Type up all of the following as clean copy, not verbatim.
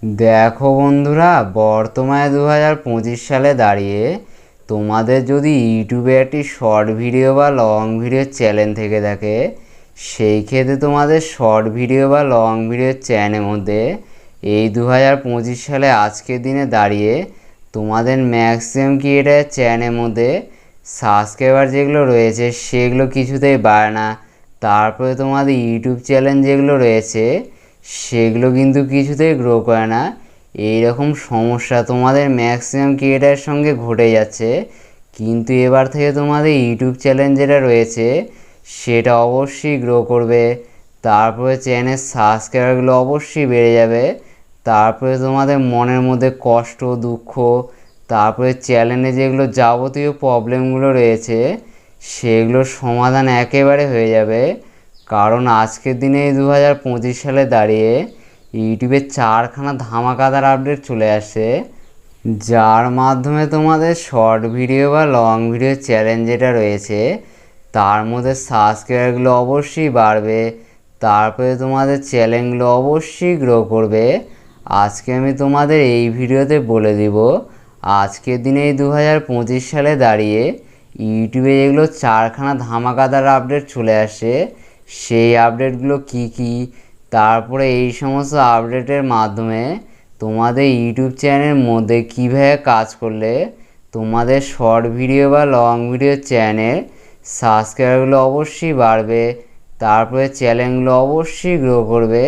দেখো বন্ধুরা, বর্তমানে 2025 সালে দাঁড়িয়ে তোমাদের যদি ইউটিউবে একটি শর্ট ভিডিও বা লং ভিডিও চ্যানেল থেকে থাকে, সেই ক্ষেত্রে তোমাদের শর্ট ভিডিও বা লং ভিডিও চ্যানেলের মধ্যে এই 2025 সালে আজকের দিনে দাঁড়িয়ে তোমাদের ম্যাক্সিমাম ক্রিয়েটার চ্যানেলের মধ্যে সাবস্ক্রাইবার যেগুলো রয়েছে সেগুলো কিছুতেই বাড়ে না। তারপরে তোমাদের ইউটিউব চ্যানেল যেগুলো রয়েছে সেগুলো কিন্তু কিছুতেই গ্রো করে না। এইরকম সমস্যা তোমাদের ম্যাক্সিমাম ক্রিয়েটারের সঙ্গে ঘটে যাচ্ছে। কিন্তু এবার থেকে তোমাদের ইউটিউব চ্যানেল যেটা রয়েছে সেটা অবশ্যই গ্রো করবে। তারপরে চ্যানেলের সাবস্ক্রাইবারগুলো অবশ্যই বেড়ে যাবে। তারপরে তোমাদের মনের মধ্যে কষ্ট, দুঃখ, তারপরে চ্যানেলে যেগুলো যাবতীয় প্রবলেমগুলো রয়েছে সেগুলোর সমাধান একেবারে হয়ে যাবে। কারণ আজকের দিনে 2025 সালে দাঁড়িয়ে ইউটিউবে 4খানা ধামাকাদার আপডেট চলে আসে, যার মাধ্যমে তোমাদের শর্ট ভিডিও বা লং ভিডিও চ্যালেঞ্জ যেটা রয়েছে তার মধ্যে সাবস্ক্রাইবারগুলো অবশ্যই বাড়বে। তারপরে তোমাদের চ্যানেলগুলো অবশ্যই গ্রো করবে। আজকে আমি তোমাদের এই ভিডিওতে বলে দিব আজকের দিনে 2025 সালে দাঁড়িয়ে ইউটিউবে যেগুলো 4খানা ধামাকাদার আপডেট চলে আসে সেই আপডেটগুলো কি কি, তারপরে এই সমস্ত আপডেটের মাধ্যমে তোমাদের ইউটিউব চ্যানেলের মধ্যে কীভাবে কাজ করলে তোমাদের শর্ট ভিডিও বা লং ভিডিও চ্যানেল সাবস্ক্রাইবারগুলো অবশ্যই বাড়বে, তারপরে চ্যানেলগুলো অবশ্যই গ্রো করবে,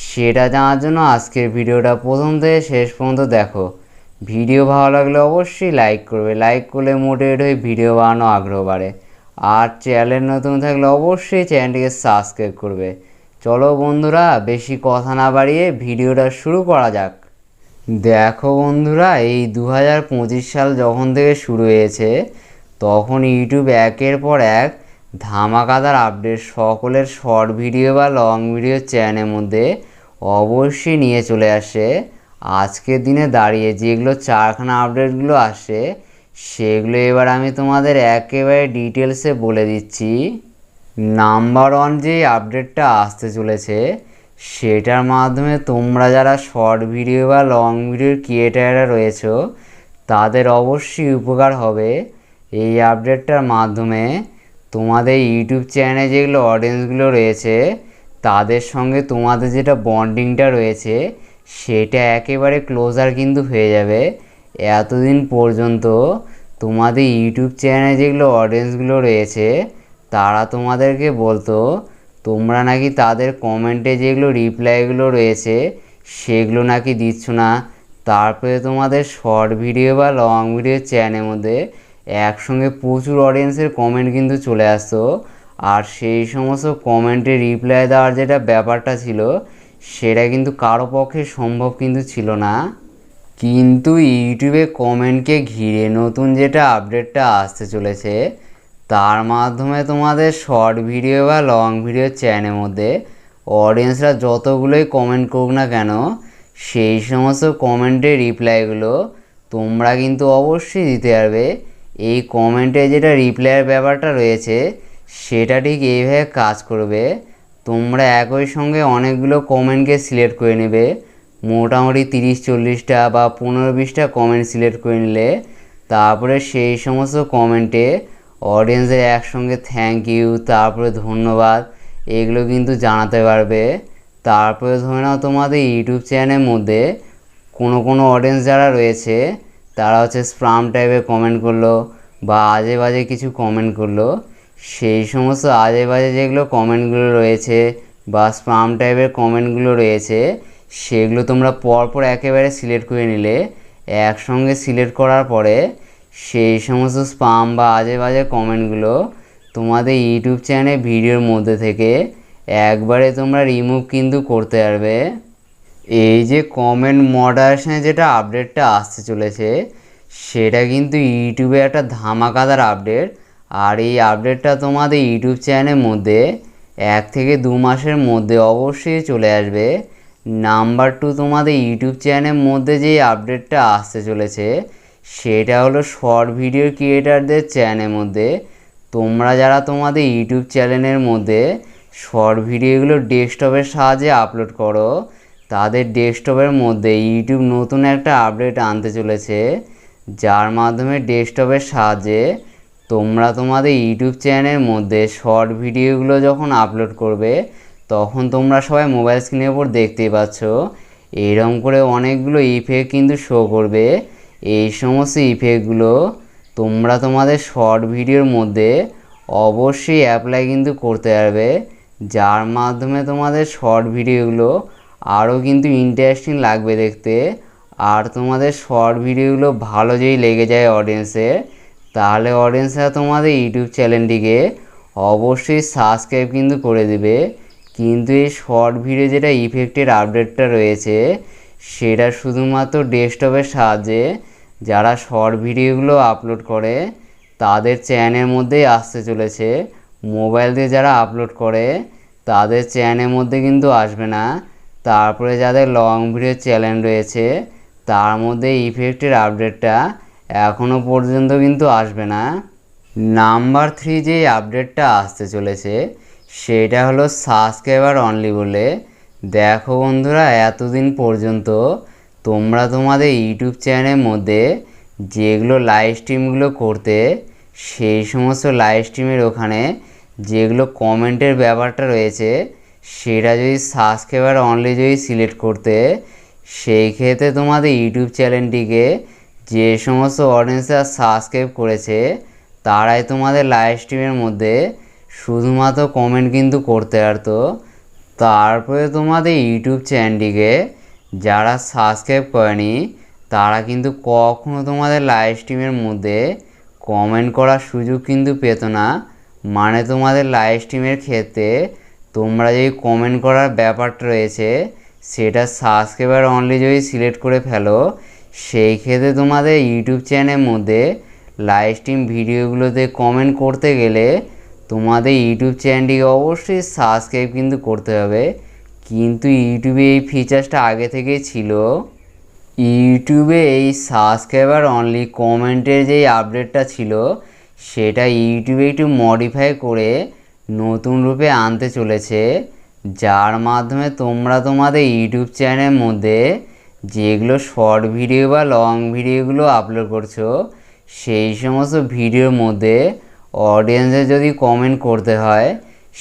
সেটা জানার জন্য আজকের ভিডিওটা প্রথম থেকে শেষ পর্যন্ত দেখো। ভিডিও ভালো লাগলে অবশ্যই লাইক করবে, লাইক করলে মোটিভেট হয়ে ভিডিও বানানো আগ্রহ বাড়ে। আর চ্যানেল নতুন থাকলে অবশ্যই চ্যানেলটিকে সাবস্ক্রাইব করবে। চলো বন্ধুরা, বেশি কথা না বাড়িয়ে ভিডিওটা শুরু করা যাক। দেখো বন্ধুরা, এই 2025 সাল যখন থেকে শুরু হয়েছে তখন ইউটিউব একের পর এক ধামাকাদার আপডেট সকলের শর্ট ভিডিও বা লং ভিডিও চ্যানেলের মধ্যে অবশ্যই নিয়ে চলে আসে। আজকের দিনে দাঁড়িয়ে যেগুলো 4খানা আপডেটগুলো আসে সেগুলো এবার আমি তোমাদের একেবারে ডিটেলসে বলে দিচ্ছি। নাম্বার 1 যে আপডেটটা আসতে চলেছে সেটার মাধ্যমে তোমরা যারা শর্ট ভিডিও বা লং ভিডিওর ক্রিয়েটাররা রয়েছো তাদের অবশ্যই উপকার হবে। এই আপডেটটার মাধ্যমে তোমাদের ইউটিউব চ্যানেলে যেগুলো অডিয়েন্সগুলো রয়েছে তাদের সঙ্গে তোমাদের যেটা বন্ডিংটা রয়েছে সেটা একেবারে ক্লোজার কিন্তু হয়ে যাবে। এতদিন পর্যন্ত তোমাদের ইউটিউব চ্যানেলে যেগুলো অডিয়েন্সগুলো রয়েছে তারা তোমাদেরকে বলতো তোমরা নাকি তাদের কমেন্টে যেগুলো রিপ্লাইগুলো রয়েছে সেগুলো নাকি দিচ্ছ না। তারপরে তোমাদের শর্ট ভিডিও বা লং ভিডিও চ্যানেলের মধ্যে একসঙ্গে প্রচুর অডিয়েন্সের কমেন্ট কিন্তু চলে আসতো, আর সেই সমস্ত কমেন্টে রিপ্লাই দেওয়ার যেটা ব্যাপারটা ছিল সেটা কিন্তু কারো পক্ষে সম্ভব কিন্তু ছিল না। কিন্তু ইউটিউবে কমেন্টকে ঘিরে নতুন যেটা আপডেটটা আসতে চলেছে তার মাধ্যমে তোমাদের শর্ট ভিডিও বা লং ভিডিও চ্যানেলের মধ্যে অডিয়েন্সরা যতগুলোই কমেন্ট করুক না কেন সেই সমস্ত কমেন্টের রিপ্লাইগুলো তোমরা কিন্তু অবশ্যই দিতে পারবে। এই কমেন্টে যেটা রিপ্লাইয়ের ব্যাপারটা রয়েছে সেটা ঠিক এইভাবে কাজ করবে। তোমরা একই সঙ্গে অনেকগুলো কমেন্টকে সিলেক্ট করে নেবে, মোটামুটি 30-40টা বা 15-20টা কমেন্ট সিলেক্ট করে নিলে তারপরে সেই সমস্ত কমেন্টে অডিয়েন্সের একসঙ্গে থ্যাংক ইউ, তারপরে ধন্যবাদ, এগুলো কিন্তু জানাতে পারবে। তারপরে ধরে নাও তোমাদের ইউটিউব চ্যানেলের মধ্যে কোনো অডিয়েন্স যারা রয়েছে তারা হচ্ছে স্প্যাম টাইপের কমেন্ট করলো বা আজে বাজে কিছু কমেন্ট করলো, সেই সমস্ত আজে বাজে যেগুলো কমেন্টগুলো রয়েছে বা স্প্যাম টাইপের কমেন্টগুলো রয়েছে সেগুলো তোমরা পরপর একেবারে সিলেক্ট করে নিলে। একসঙ্গে সিলেক্ট করার পরে সেই সমস্ত স্প্যাম বা আজে বাজে কমেন্টগুলো তোমাদের ইউটিউব চ্যানেলে ভিডিওর মধ্যে থেকে একবারে তোমরা রিমুভ কিন্তু করতে পারবে। এই যে কমেন্ট মডারেশনে যেটা আপডেটটা আসতে চলেছে সেটা কিন্তু ইউটিউবে একটা ধামাকাদার আপডেট, আর এই আপডেটটা তোমাদের ইউটিউব চ্যানেলের মধ্যে 1 থেকে 2 মাসের মধ্যে অবশ্যই চলে আসবে। নাম্বার 2, তোমাদের ইউটিউব চ্যানেলের মধ্যে যে আপডেটটা আসতে চলেছে সেটা হলো শর্ট ভিডিও ক্রিয়েটারদের চ্যানেলের মধ্যে তোমরা যারা তোমাদের ইউটিউব চ্যানেলের মধ্যে শর্ট ভিডিওগুলো ডেস্কটপের সাহায্যে আপলোড করো তাদের ডেস্কটপের মধ্যে ইউটিউব নতুন একটা আপডেট আনতে চলেছে, যার মাধ্যমে ডেস্কটপের সাহায্যে তোমরা তোমাদের ইউটিউব চ্যানেলের মধ্যে শর্ট ভিডিওগুলো যখন আপলোড করবে, তখন তোমরা সবাই মোবাইল স্ক্রিনের উপর দেখতেই পাচ্ছ এরকম করে অনেকগুলো ইফেক্ট কিন্তু শো করবে। এই সমস্ত ইফেক্টগুলো তোমরা তোমাদের শর্ট ভিডিওর মধ্যে অবশ্যই অ্যাপ্লাই কিন্তু করতে পারবে, যার মাধ্যমে তোমাদের শর্ট ভিডিওগুলো আরও কিন্তু ইন্টারেস্টিং লাগবে দেখতে। আর তোমাদের শর্ট ভিডিওগুলো ভালো যদি লেগে যায় অডিয়েন্সের, তাহলে অডিয়েন্সরা তোমাদের ইউটিউব চ্যানেলটিকে অবশ্যই সাবস্ক্রাইব কিন্তু করে দেবে। কিন্তু এই শর্ট ভিডিও যেটা ইফেক্টের আপডেটটা রয়েছে, সেটা শুধুমাত্র ডেস্কটপের সাহায্যে যারা শর্ট ভিডিওগুলো আপলোড করে তাদের চ্যানেলের মধ্যেই আসতে চলেছে। মোবাইল দিয়ে যারা আপলোড করে তাদের চ্যানেলের মধ্যে কিন্তু আসবে না। তারপরে যাদের লং ভিডিও চ্যানেল রয়েছে তার মধ্যে ইফেক্টের আপডেটটা এখনও পর্যন্ত কিন্তু আসবে না। নাম্বার 3 যে আপডেটটা আসতে চলেছে সেটা হলো সাবস্ক্রাইবার অনলি বলে। দেখো বন্ধুরা, এতদিন পর্যন্ত তোমরা তোমাদের ইউটিউব চ্যানেলের মধ্যে যেগুলো লাইভ স্ট্রিমগুলো করতে, সেই সমস্ত লাইভ স্ট্রিমের ওখানে যেগুলো কমেন্টের ব্যাপারটা রয়েছে সেটা যদি সাবস্ক্রাইবার অনলি যদি সিলেক্ট করতে, সেই ক্ষেত্রে তোমাদের ইউটিউব চ্যানেলটিকে যে সমস্ত অডিয়েন্সরা সাবস্ক্রাইব করেছে তারাই তোমাদের লাইভ স্ট্রিমের মধ্যে শুধুমাত্র কমেন্ট কিন্তু করতে পারতো। তারপরে তোমাদের ইউটিউব চ্যানেলটিকে যারা সাবস্ক্রাইব করেনি তারা কিন্তু কখনো তোমাদের লাইভ স্ট্রিমের মধ্যে কমেন্ট করার সুযোগ কিন্তু পেত না। মানে তোমাদের লাইভ স্ট্রিমের ক্ষেত্রে তোমরা যদি কমেন্ট করার ব্যাপারটা রয়েছে সেটা সাবস্ক্রাইবার অনলি যদি সিলেক্ট করে ফেলো, সেই ক্ষেত্রে তোমাদের ইউটিউব চ্যানেলের মধ্যে লাইভ স্ট্রিম ভিডিওগুলোতে কমেন্ট করতে গেলে তোমাদের ইউটিউব চ্যানেলটিকে অবশ্যই সাবস্ক্রাইব কিন্তু করতে হবে। কিন্তু ইউটিউবে এই ফিচার্সটা আগে থেকেই ছিল। ইউটিউবে এই সাবস্ক্রাইবার অনলি কমেন্টের যেই আপডেটটা ছিল সেটা ইউটিউবে একটু মডিফাই করে নতুন রূপে আনতে চলেছে, যার মাধ্যমে তোমরা তোমাদের ইউটিউব চ্যানেলের মধ্যে যেগুলো শর্ট ভিডিও বা লং ভিডিওগুলো আপলোড করছো, সেই সমস্ত ভিডিওর মধ্যে অডিয়েন্সের যদি কমেন্ট করতে হয়,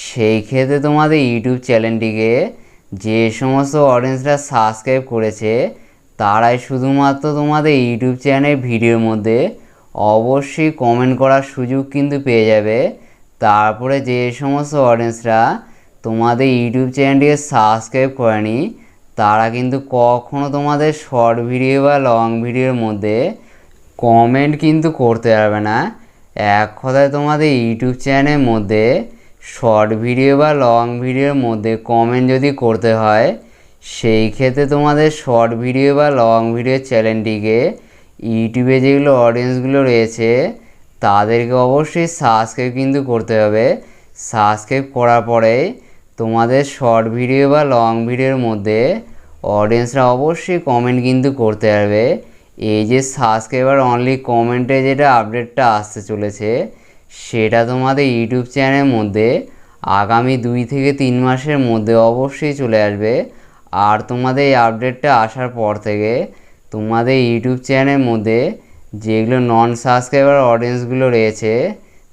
সেই ক্ষেত্রে তোমাদের ইউটিউব চ্যানেলটিকে যে সমস্ত অডিয়েন্সরা সাবস্ক্রাইব করেছে তারাই শুধুমাত্র তোমাদের ইউটিউব চ্যানেলের ভিডিওর মধ্যে অবশ্যই কমেন্ট করার সুযোগ কিন্তু পেয়ে যাবে। তারপরে যে সমস্ত অডিয়েন্সরা তোমাদের ইউটিউব চ্যানেলটিকে সাবস্ক্রাইব করেনি তারা কিন্তু কখনো তোমাদের শর্ট ভিডিও বা লং ভিডিওর মধ্যে কমেন্ট কিন্তু করতে পারবে না। এক কথায় তোমাদের ইউটিউব চ্যানেলের মধ্যে শর্ট ভিডিও বা লং ভিডিওর মধ্যে কমেন্ট যদি করতে হয়, সেই ক্ষেত্রে তোমাদের শর্ট ভিডিও বা লং ভিডিও চ্যানেলটিকে ইউটিউবে যেগুলো অডিয়েন্সগুলো রয়েছে তাদেরকে অবশ্যই সাবস্ক্রাইব কিন্তু করতে হবে। সাবস্ক্রাইব করার পরে তোমাদের শর্ট ভিডিও বা লং ভিডিওর মধ্যে অডিয়েন্সরা অবশ্যই কমেন্ট কিন্তু করতে পারবে। এই যে সাবস্ক্রাইবার অনলি কমেন্টে যেটা আপডেটটা আসতে চলেছে সেটা তোমাদের ইউটিউব চ্যানেলের মধ্যে আগামী 2 থেকে 3 মাসের মধ্যে অবশ্যই চলে আসবে। আর তোমাদের এই আপডেটটা আসার পর থেকে তোমাদের ইউটিউব চ্যানেলের মধ্যে যেগুলো নন সাবস্ক্রাইবার অডিয়েন্সগুলো রয়েছে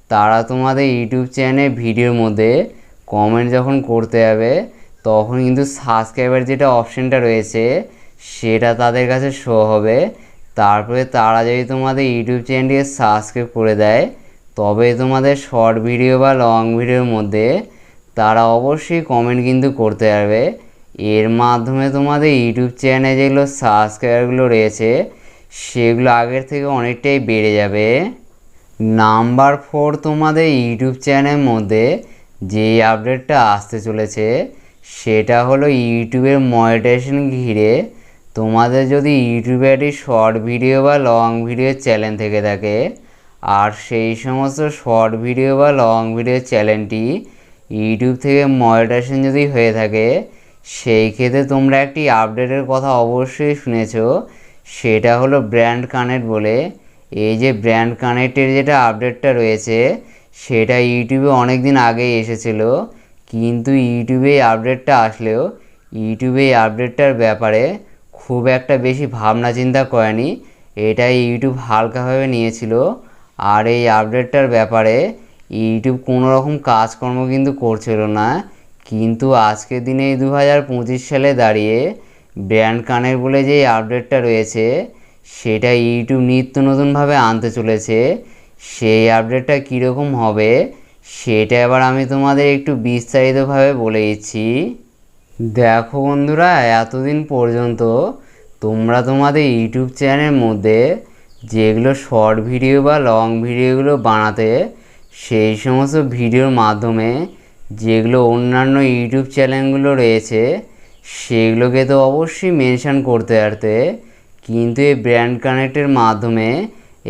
তারা তোমাদের ইউটিউব চ্যানেলে ভিডিওর মধ্যে কমেন্ট যখন করতে যাবে তখন কিন্তু সাবস্ক্রাইবার যেটা অপশানটা রয়েছে সেটা তাদের কাছে শো হবে। তারপরে তারা যদি তোমাদের ইউটিউব চ্যানেলটিকে সাবস্ক্রাইব করে দেয়, তবে তোমাদের শর্ট ভিডিও বা লং ভিডিওর মধ্যে তারা অবশ্যই কমেন্ট কিন্তু করতে পারবে। এর মাধ্যমে তোমাদের ইউটিউব চ্যানেলে যেগুলো সাবস্ক্রাইবারগুলো রয়েছে সেগুলো আগের থেকে অনেকটাই বেড়ে যাবে। নাম্বার 4, তোমাদের ইউটিউব চ্যানেলের মধ্যে যে আপডেটটা আসতে চলেছে সেটা হলো ইউটিউবের মনিটাইজেশন ঘিরে। তোমাদের যদি ইউটিউবে একটি শর্ট ভিডিও বা লং ভিডিও চ্যানেল থেকে থাকে আর সেই সমস্ত শর্ট ভিডিও বা লং ভিডিও চ্যানেলটি ইউটিউব থেকে মনিটাইজেশন যদি হয়ে থাকে, সেই ক্ষেত্রে তোমরা একটি আপডেটের কথা অবশ্যই শুনেছো, সেটা হলো ব্র্যান্ড কানেক্ট বলে। এই যে ব্র্যান্ড কানেক্টের যেটা আপডেটটা রয়েছে সেটা ইউটিউবে অনেক দিন আগেই এসেছিলো, কিন্তু ইউটিউবে এই আপডেটটা আসলেও ইউটিউবে এই আপডেটটার ব্যাপারে খুব একটা বেশি ভাবনা চিন্তা করেনি, এটাই ইউটিউব হালকাভাবে নিয়েছিল। আর এই আপডেটটার ব্যাপারে ইউটিউব কোনো রকম কাজকর্ম কিন্তু করছিল না। কিন্তু আজকের দিনে 2025 সালে দাঁড়িয়ে ব্র্যান্ড কানেক্ট বলে যে আপডেটটা রয়েছে সেটা ইউটিউব নিত্য নতুনভাবে আনতে চলেছে। সেই আপডেটটা কীরকম হবে সেটা এবার আমি তোমাদের একটু বিস্তারিতভাবে বলে দিচ্ছি। দেখো বন্ধুরা, এতদিন পর্যন্ত তোমরা তোমাদের ইউটিউব চ্যানেলের মধ্যে যেগুলো শর্ট ভিডিও বা লং ভিডিওগুলো বানাতে, সেই সমস্ত ভিডিওর মাধ্যমে যেগুলো অন্যান্য ইউটিউব চ্যানেলগুলো রয়েছে সেগুলোকে তো অবশ্যই মেনশন করতে পারতে, কিন্তু এই ব্র্যান্ড কানেক্টের মাধ্যমে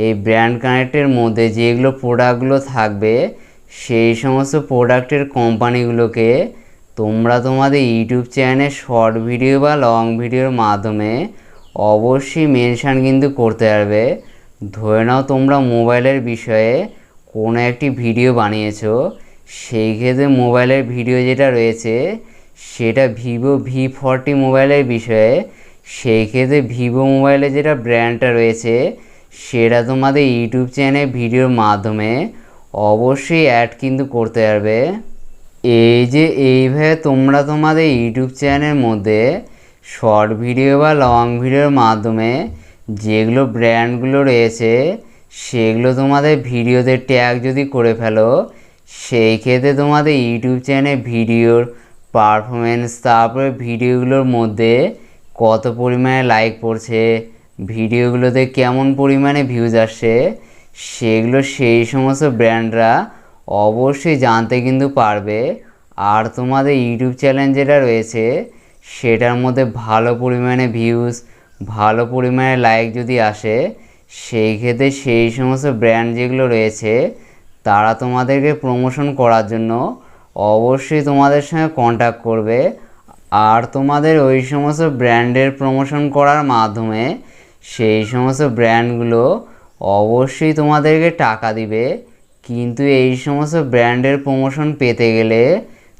এই ব্র্যান্ড কানেক্টের মধ্যে যেগুলো প্রোডাক্টগুলো থাকবে সেই সমস্ত প্রোডাক্টের কোম্পানিগুলোকে তোমরা তোমাদের ইউটিউব চ্যানেলে শর্ট ভিডিও বা লং ভিডিওর মাধ্যমে অবশ্যই মেনশন কিন্তু করতে পারবে। ধরে নাও তোমরা মোবাইলের বিষয়ে কোনো একটি ভিডিও বানিয়েছো, সেই ক্ষেত্রে মোবাইলের ভিডিও যেটা রয়েছে সেটা ভিভো V40 মোবাইলের বিষয়ে, সেই ক্ষেত্রে ভিভো মোবাইলে যেটা ব্র্যান্ডটা রয়েছে সেটা তোমাদের ইউটিউব চ্যানেলে ভিডিওর মাধ্যমে অবশ্যই অ্যাড কিন্তু করতে পারবে। এই যে এইভাবে তোমরা তোমাদের ইউটিউব চ্যানেলের মধ্যে শর্ট ভিডিও বা লং ভিডিওর মাধ্যমে যেগুলো ব্র্যান্ডগুলো রয়েছে সেগুলো তোমাদের ভিডিওতে ট্যাগ যদি করে ফেলো, সেই ক্ষেত্রে তোমাদের ইউটিউব চ্যানেলে ভিডিওর পারফরমেন্স, তারপরে ভিডিওগুলোর মধ্যে কত পরিমাণে লাইক পড়ছে, ভিডিওগুলোতে কেমন পরিমাণে ভিউজ আসছে, সেগুলো সেই সমস্ত ব্র্যান্ডরা অবশ্যই জানতে কিন্তু পারবে। আর তোমাদের ইউটিউব চ্যানেল যেটা রয়েছে সেটার মধ্যে ভালো পরিমাণে ভিউজ, ভালো পরিমাণে লাইক যদি আসে, সেই ক্ষেত্রে সেই সমস্ত ব্র্যান্ড যেগুলো রয়েছে তারা তোমাদেরকে প্রমোশন করার জন্য অবশ্যই তোমাদের সঙ্গে কন্ট্যাক্ট করবে। আর তোমাদের ওই সমস্ত ব্র্যান্ডের প্রমোশন করার মাধ্যমে সেই সমস্ত ব্র্যান্ডগুলো অবশ্যই তোমাদেরকে টাকা দিবে। কিন্তু এই সমস্ত ব্র্যান্ডের প্রমোশন পেতে গেলে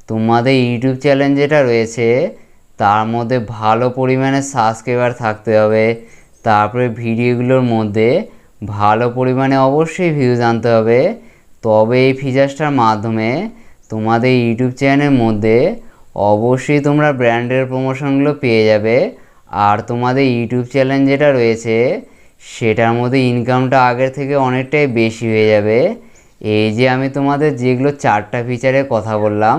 তোমাদের ইউটিউব চ্যানেল যেটা রয়েছে তার মধ্যে ভালো পরিমাণে সাবস্ক্রাইবার থাকতে হবে, তারপরে ভিডিওগুলোর মধ্যে ভালো পরিমাণে অবশ্যই ভিউজ আনতে হবে। তবে এই ফিচার্সটার মাধ্যমে তোমাদের ইউটিউব চ্যানেলের মধ্যে অবশ্যই তোমরা ব্র্যান্ডের প্রমোশনগুলো পেয়ে যাবে। আর তোমাদের ইউটিউব চ্যানেল যেটা রয়েছে সেটার মধ্যে ইনকামটা আগের থেকে অনেকটাই বেশি হয়ে যাবে। এই যে আমি তোমাদের যেগুলো 4টা ফিচারের কথা বললাম,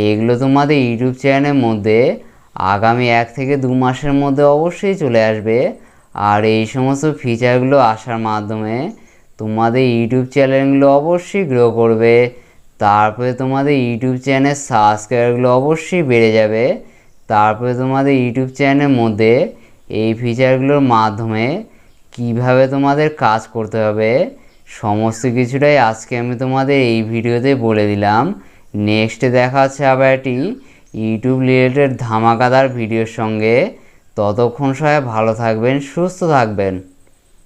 এগুলো তোমাদের ইউটিউব চ্যানেলের মধ্যে আগামী 1 থেকে 2 মাসের মধ্যে অবশ্যই চলে আসবে। আর এই সমস্ত ফিচারগুলো আসার মাধ্যমে তোমাদের ইউটিউব চ্যানেলগুলো অবশ্যই গ্রো করবে। তারপরে তোমাদের ইউটিউব চ্যানেল সাবস্ক্রাইবারগুলো অবশ্যই বেড়ে যাবে। তারপরে তোমাদের ইউটিউব চ্যানেলের মধ্যে এই ফিচারগুলোর মাধ্যমে কিভাবে তোমাদের কাজ করতে হবে সমস্ত কিছুটাই আজকে আমি তোমাদের এই ভিডিওতে বলে দিলাম। নেক্সটে দেখা হচ্ছে আবার একটি ইউটিউব রিলেটেড ধামাকাদার ভিডিওর সঙ্গে। ততক্ষণ সবাই ভালো থাকবেন, সুস্থ থাকবেন।